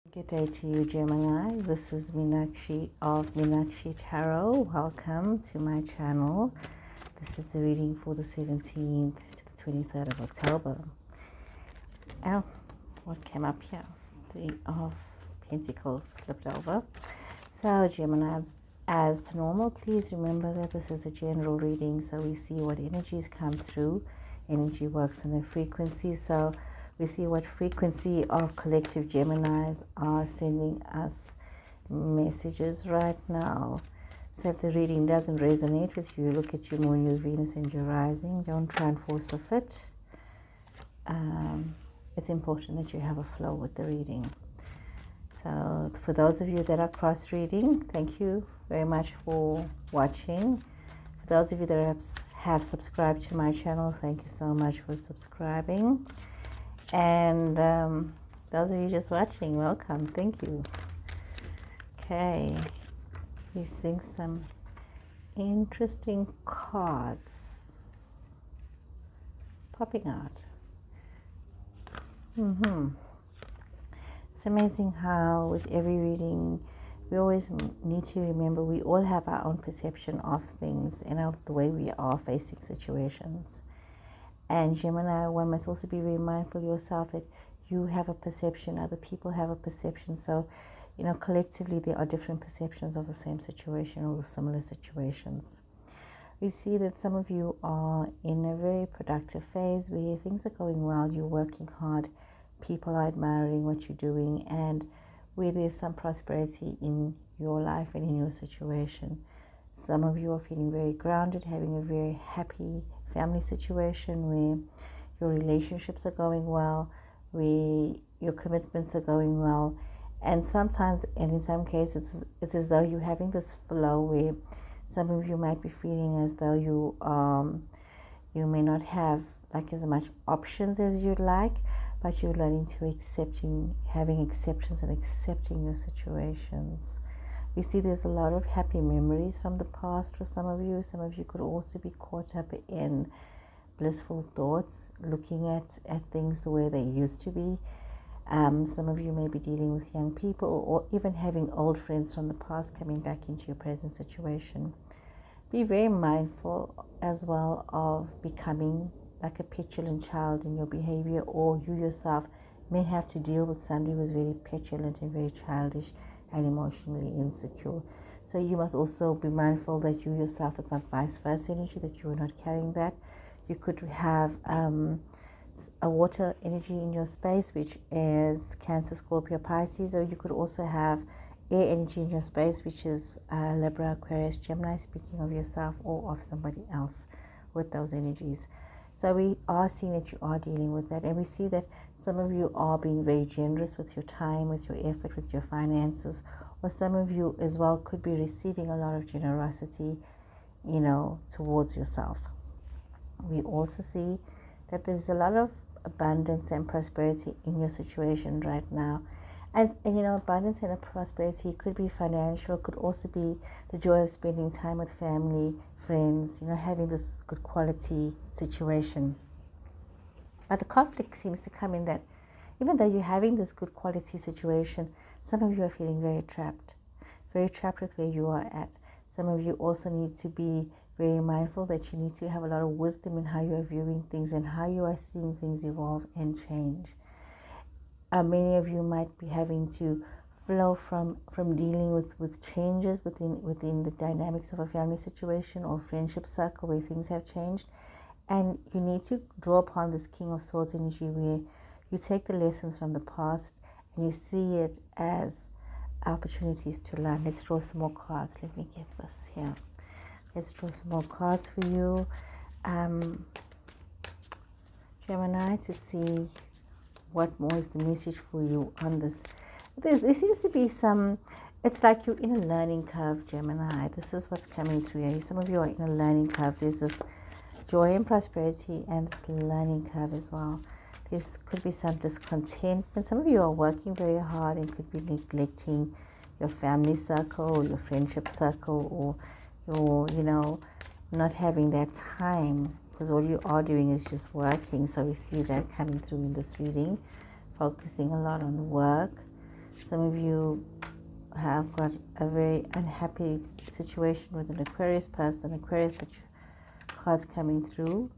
Good day to you, Gemini. This is Meenakshi of Meenakshi Tarot. Welcome to my channel. This is a reading for the 17th to the 23rd of October. Oh, what came up here? Three of Pentacles flipped over. So, Gemini, as per normal, please remember that this is a general reading, so we see what energies come through. Energy works on a frequency, so we see what frequency of collective Geminis are sending us messages right now. So if the reading doesn't resonate with you, look at your moon, your Venus, and your rising. Don't try and force a fit. It's important that you have a flow with the reading. So for those of you that are cross-reading, thank you very much for watching. For those of you that have subscribed to my channel, thank you so much for subscribing. And those of you just watching, welcome. Thank you. Okay. We're seeing some interesting cards popping out. It's amazing how with every reading, we always need to remember we all have our own perception of things and of the way we are facing situations. And Gemini, one must also be very mindful of yourself that you have a perception, other people have a perception. So, collectively there are different perceptions of the same situation or the similar situations. We see that some of you are in a very productive phase where things are going well, you're working hard, people are admiring what you're doing, and where there's some prosperity in your life and in your situation. Some of you are feeling very grounded, having a very happy family situation where your relationships are going well, where your commitments are going well, and sometimes, and in some cases, it's as though you're having this flow where some of you might be feeling as though you may not have like as much options as you'd like, but you're learning to having acceptance and accepting your situations. We see there's a lot of happy memories from the past for some of you. Some of you could also be caught up in blissful thoughts, looking at things the way they used to be. Some of you may be dealing with young people or even having old friends from the past coming back into your present situation. Be very mindful as well of becoming like a petulant child in your behavior, or you yourself may have to deal with somebody who's very petulant and very childish and emotionally insecure. So you must also be mindful that you yourself, it's not vice versa energy, that you are not carrying that. You could have a water energy in your space, which is Cancer, Scorpio, Pisces, or you could also have air energy in your space, which is Libra, Aquarius, Gemini, speaking of yourself or of somebody else with those energies. So we are seeing that you are dealing with that, and we see that some of you are being very generous with your time, with your effort, with your finances, or some of you as well could be receiving a lot of generosity, towards yourself. We also see that there's a lot of abundance and prosperity in your situation right now. And abundance and prosperity could be financial, could also be the joy of spending time with family, friends, having this good quality situation. But the conflict seems to come in that even though you're having this good quality situation, some of you are feeling very trapped with where you are at. Some of you also need to be very mindful that you need to have a lot of wisdom in how you are viewing things and how you are seeing things evolve and change. Many of you might be having to flow from dealing with changes within the dynamics of a family situation or friendship circle where things have changed. And you need to draw upon this King of Swords energy where you take the lessons from the past and you see it as opportunities to learn. Let's draw some more cards. Let me get this here. Let's draw some more cards for you, Gemini, to see what more is the message for you on this. There seems to be it's like you're in a learning curve, Gemini. This is what's coming through here. Some of you are in a learning curve. There's this joy and prosperity and this learning curve as well. There could be some discontentment. Some of you are working very hard and could be neglecting your family circle or your friendship circle, or you're, not having that time because all you are doing is just working. So we see that coming through in this reading, focusing a lot on work. Some of you have got a very unhappy situation with an Aquarius person. Aquarius cards coming through.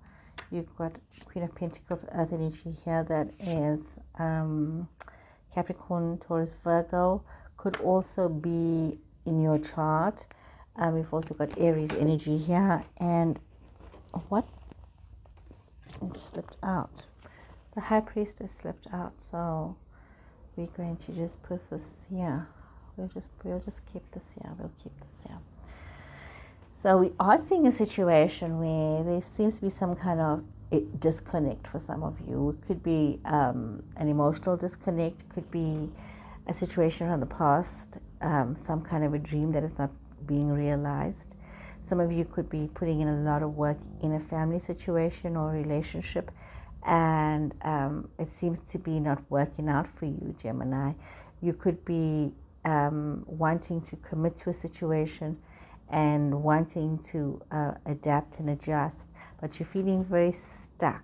You've got Queen of Pentacles, Earth energy here. That is Capricorn, Taurus, Virgo. Could also be in your chart. We've also got Aries energy here. And what? It slipped out. The High Priestess slipped out. So we're going to just put this here. We'll just keep this here. We'll keep this here. So we are seeing a situation where there seems to be some kind of disconnect for some of you. It could be an emotional disconnect. It could be a situation from the past, some kind of a dream that is not being realized. Some of you could be putting in a lot of work in a family situation or relationship, and it seems to be not working out for you, Gemini. You could be wanting to commit to a situation and wanting to adapt and adjust, but you're feeling very stuck.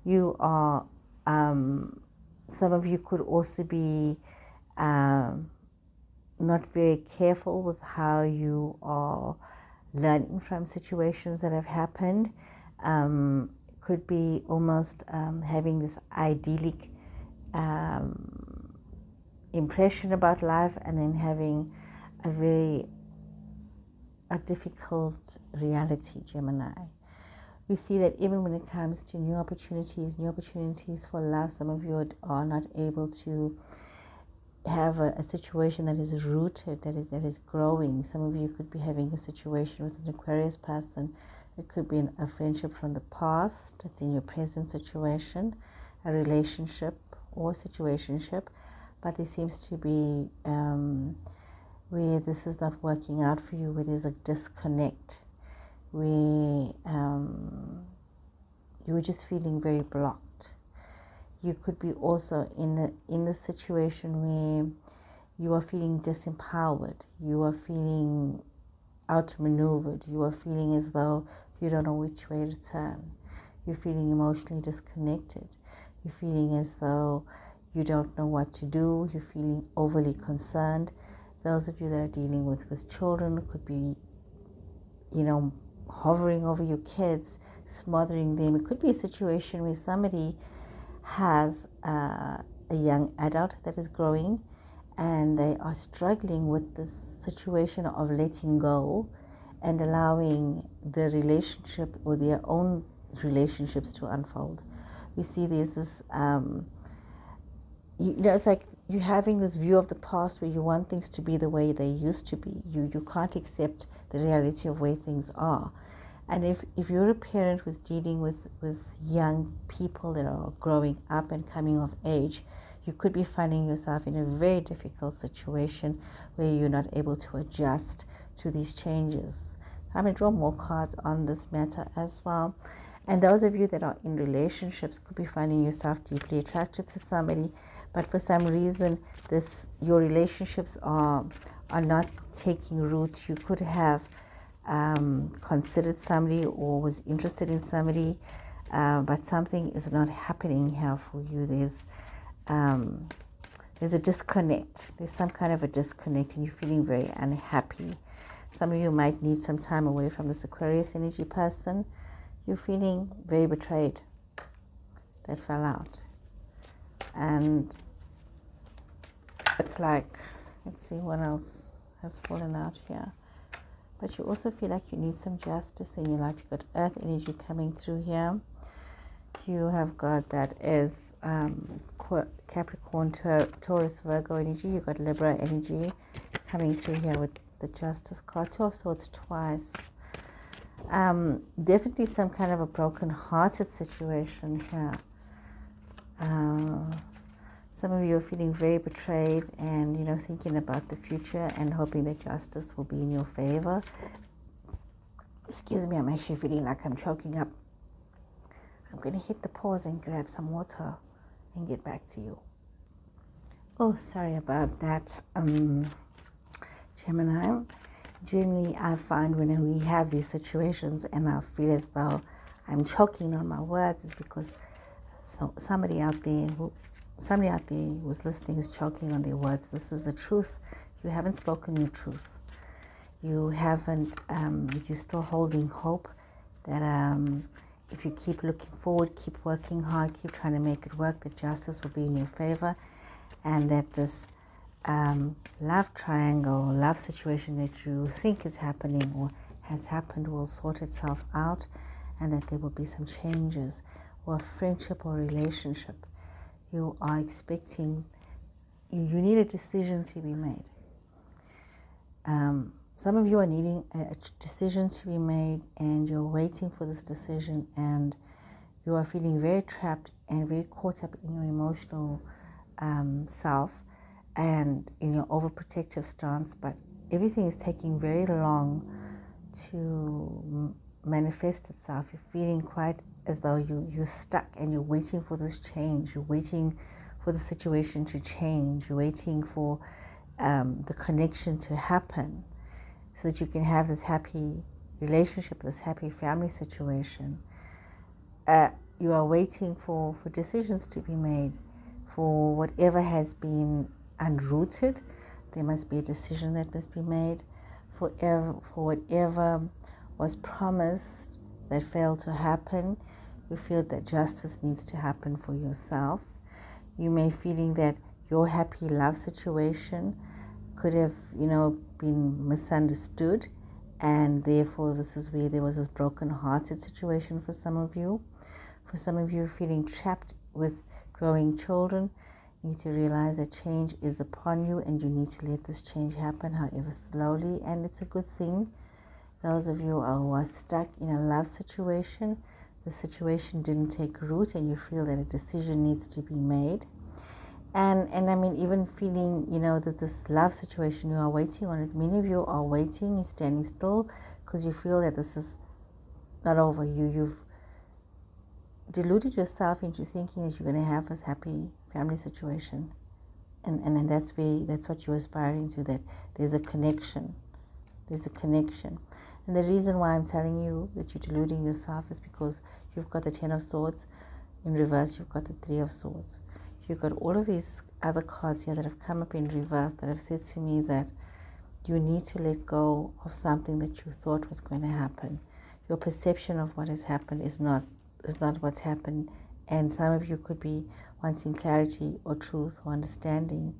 You are, some of you could also be not very careful with how you are learning from situations that have happened. Could be almost having this idyllic impression about life and then having a difficult reality, Gemini. We see that even when it comes to new opportunities for love, some of you are not able to have a situation that is rooted, that is growing. Some of you could be having a situation with an Aquarius person. It could be a friendship from the past that's in your present situation, a relationship or situationship, but there seems to be where this is not working out for you, where there's a disconnect, where you're just feeling very blocked. You could be also in a situation where you are feeling disempowered, you are feeling outmaneuvered, you are feeling as though you don't know which way to turn. You're feeling emotionally disconnected. You're feeling as though you don't know what to do. You're feeling overly concerned. Those of you that are dealing with children could be, hovering over your kids, smothering them. It could be a situation where somebody has a young adult that is growing and they are struggling with this situation of letting go and allowing the relationship or their own relationships to unfold. We see there's this, it's like you're having this view of the past where you want things to be the way they used to be. You can't accept the reality of where things are. And if you're a parent who's dealing with young people that are growing up and coming of age, you could be finding yourself in a very difficult situation where you're not able to adjust to these changes. I'm going to draw more cards on this matter as well. And those of you that are in relationships could be finding yourself deeply attracted to somebody, but for some reason your relationships are not taking root. You could have considered somebody or was interested in somebody, but something is not happening here for you. There's a disconnect. There's some kind of a disconnect and you're feeling very unhappy. Some of you might need some time away from this Aquarius energy person. You're feeling very betrayed. That fell out. And it's like, let's see what else has fallen out here. But you also feel like you need some justice in your life. You've got Earth energy coming through here. You have got that as Capricorn, Taurus, Virgo energy. You've got Libra energy coming through here with the Justice card. Two of Swords twice. Definitely some kind of a broken-hearted situation here. Some of you are feeling very betrayed and, thinking about the future and hoping that justice will be in your favor. Excuse me, I'm actually feeling like I'm choking up. I'm going to hit the pause and grab some water and get back to you. Oh, sorry about that, Gemini. Generally, I find when we have these situations and I feel as though I'm choking on my words, is because somebody out there who somebody out there who's listening is choking on their words. This is the truth. You haven't spoken your truth. You haven't, you're still holding hope that if you keep looking forward, keep working hard, keep trying to make it work, that justice will be in your favor, and that this love triangle, love situation that you think is happening or has happened will sort itself out, and that there will be some changes, or friendship or relationship. You are expecting, you need a decision to be made. Some of you are needing a decision to be made, and you're waiting for this decision, and you are feeling very trapped and very caught up in your emotional self and in your overprotective stance, but everything is taking very long to manifest itself. You're feeling quite as though you're stuck, and you're waiting for this change. You're waiting for the situation to change. You're waiting for the connection to happen so that you can have this happy relationship, this happy family situation. You are waiting for decisions to be made. For whatever has been unrooted, there must be a decision that must be made. For whatever was promised that failed to happen, you feel that justice needs to happen for yourself. You may feeling that your happy love situation could have, been misunderstood, and therefore this is where there was this broken-hearted situation for some of you. For some of you feeling trapped with growing children, you need to realize that change is upon you, and you need to let this change happen, however slowly, and it's a good thing. Those of you who are stuck in a love situation, the situation didn't take root, and you feel that a decision needs to be made. And I mean, even feeling, that this love situation, you are waiting on it. Many of you are waiting, you're standing still, because you feel that this is not over. You've deluded yourself into thinking that you're going to have this happy family situation. And that's what you're aspiring to, that there's a connection. There's a connection. And the reason why I'm telling you that you're deluding yourself is because you've got the 10 of Swords. In reverse, you've got the 3 of Swords. You've got all of these other cards here that have come up in reverse that have said to me that you need to let go of something that you thought was going to happen. Your perception of what has happened is not what's happened, and some of you could be wanting clarity or truth or understanding.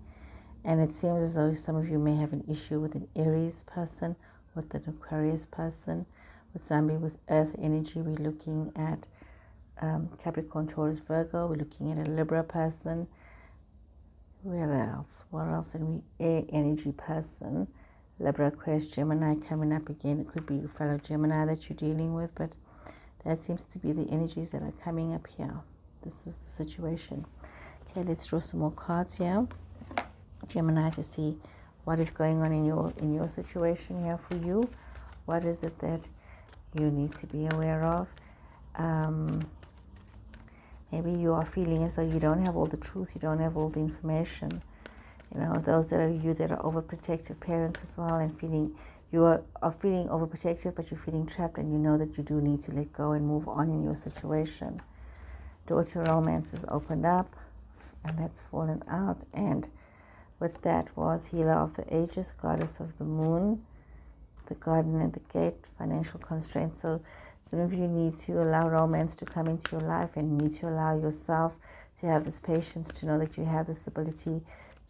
And it seems as though some of you may have an issue with an Aries person, with an Aquarius person, with somebody with Earth energy. We're looking at Capricorn, Taurus, Virgo. We're looking at a Libra person. Where else? What else? And we air energy person. Libra, Aquarius, Gemini coming up again. It could be a fellow Gemini that you're dealing with, but that seems to be the energies that are coming up here. This is the situation. Okay, let's draw some more cards here, Gemini, to see what is going on in your situation here for you. What is it that you need to be aware of? Maybe you are feeling as though you don't have all the truth, you don't have all the information. Those that are overprotective parents as well, and you are feeling overprotective, but you're feeling trapped, and you know that you do need to let go and move on in your situation. Door to romance is opened up, and that's fallen out. And with that was Healer of the Ages, Goddess of the Moon, the Garden and the Gate, financial constraints. So some of you need to allow romance to come into your life, and need to allow yourself to have this patience, to know that you have this ability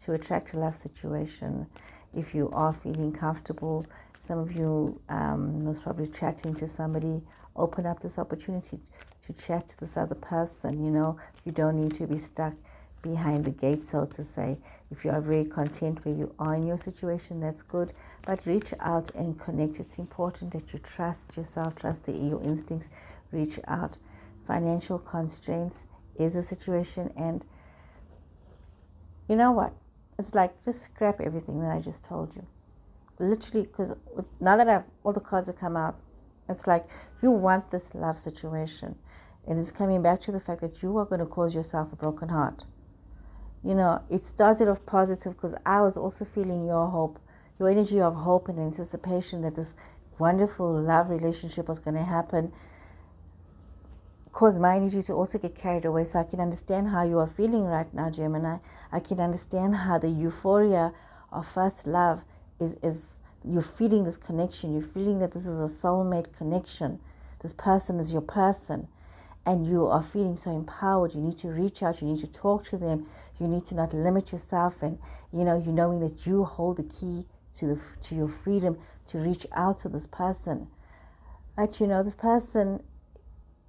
to attract a love situation. If you are feeling comfortable, some of you most probably chatting to somebody, open up this opportunity to chat to this other person. You don't need to be stuck behind the gate, so to say. If you are very content where you are in your situation, that's good, but reach out and connect. It's important that you trust yourself, trust your instincts, reach out. Financial constraints is a situation, and you know what? It's like, just scrap everything that I just told you. Literally, because now that all the cards have come out, it's like you want this love situation. And it's coming back to the fact that you are going to cause yourself a broken heart. It started off positive because I was also feeling your hope, your energy of hope and anticipation that this wonderful love relationship was going to happen. cause my energy to also get carried away. So I can understand how you are feeling right now, Gemini. I can understand how the euphoria of first love is you're feeling this connection. You're feeling that this is a soulmate connection. This person is your person. And you are feeling so empowered. You need to reach out. You need to talk to them. You need to not limit yourself. And, you knowing that you hold the key to your freedom to reach out to this person. But, this person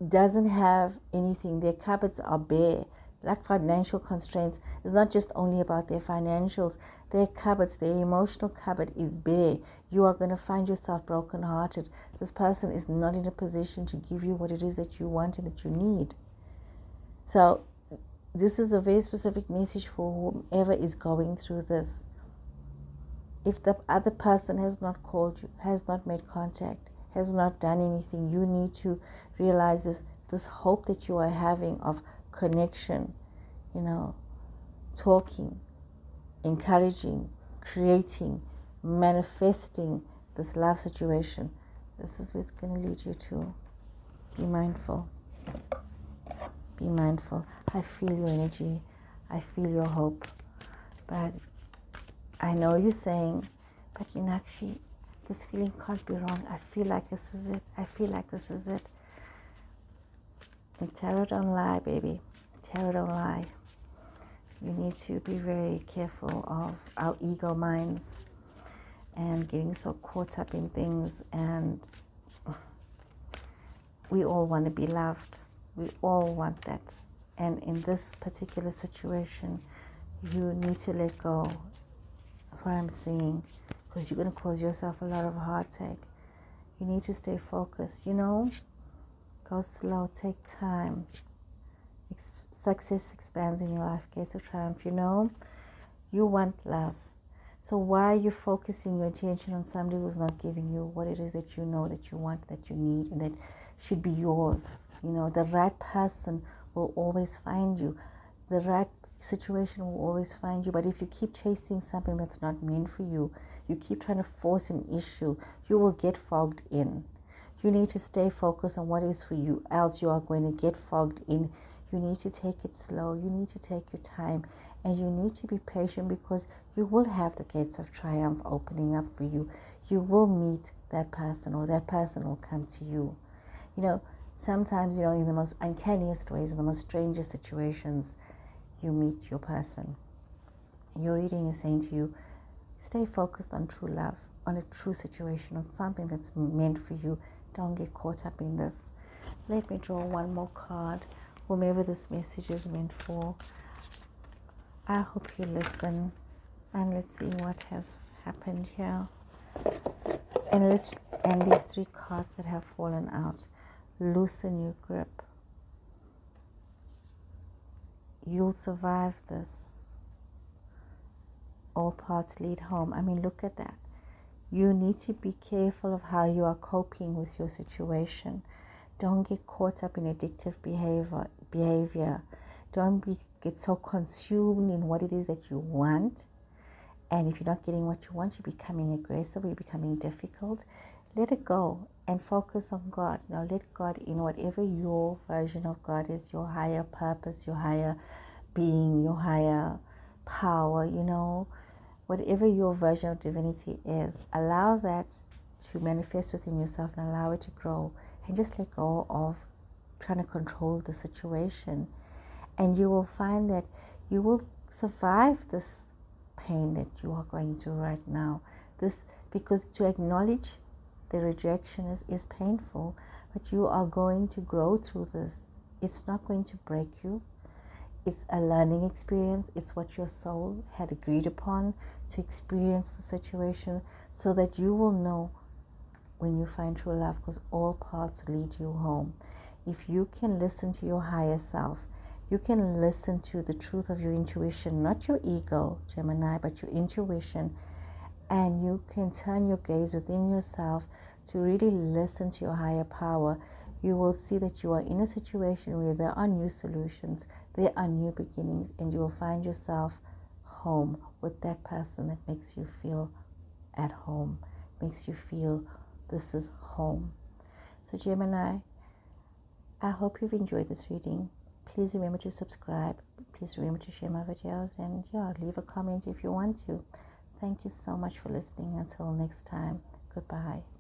doesn't have anything. Their cupboards are bare. Like financial constraints, it's not just only about their financials. Their cupboards, their emotional cupboard is bare. You are going to find yourself brokenhearted. This person is not in a position to give you what it is that you want and that you need. So this is a very specific message for whomever is going through this. If the other person has not called you, has not made contact, has not done anything, you need to realize this hope that you are having of connection, talking, encouraging, creating, manifesting this love situation. This is where it's going to lead you to. Be mindful. Be mindful. I feel your energy. I feel your hope. But I know you're saying, but Meenakshi, this feeling can't be wrong. I feel like this is it. I feel like this is it. And tarot don't lie, baby. Tarot don't lie. You need to be very careful of our ego minds and getting so caught up in things. And we all want to be loved. We all want that. And in this particular situation, you need to let go of what I'm seeing, because you're going to cause yourself a lot of heartache. You need to stay focused. Go slow, take time. Success expands in your life, gates of triumph. You want love. So why are you focusing your attention on somebody who's not giving you what it is that you know that you want, that you need, and that should be yours? The right person will always find you. The right situation will always find you. But if you keep chasing something that's not meant for you, you keep trying to force an issue, you will get fogged in. You need to stay focused on what is for you, else you are going to get fogged in. You need to take it slow. You need to take your time. And you need to be patient, because you will have the gates of triumph opening up for you. You will meet that person, or that person will come to you. Sometimes, in the most uncanniest ways, in the most strangest situations, you meet your person. Your reading is saying to you, stay focused on true love, on a true situation, on something that's meant for you. Don't get caught up in this. Let me draw one more card, whomever this message is meant for. I hope you listen, and let's see what has happened here. And these three cards that have fallen out. Loosen your grip. You'll survive this. All paths lead home. Look at that. You need to be careful of how you are coping with your situation. Don't get caught up in addictive behavior. Don't get so consumed in what it is that you want. And if you're not getting what you want, you're becoming aggressive, you're becoming difficult. Let it go and focus on God. Now let God in whatever your version of God is, your higher purpose, your higher being, your higher power, whatever your version of divinity is. Allow that to manifest within yourself and allow it to grow. And just let go of trying to control the situation. And you will find that you will survive this pain that you are going through right now. Because to acknowledge the rejection is painful, but you are going to grow through this. It's not going to break you. It's a learning experience. It's what your soul had agreed upon to experience the situation, so that you will know when you find true love, because all paths lead you home. If you can listen to your higher self, you can listen to the truth of your intuition, not your ego, Gemini, but your intuition, and you can turn your gaze within yourself to really listen to your higher power, you will see that you are in a situation where there are new solutions, there are new beginnings, and you will find yourself home with that person that makes you feel at home, makes you feel this is home. So Gemini, I hope you've enjoyed this reading. Please remember to subscribe. Please remember to share my videos, and yeah, leave a comment if you want to. Thank you so much for listening. Until next time, goodbye.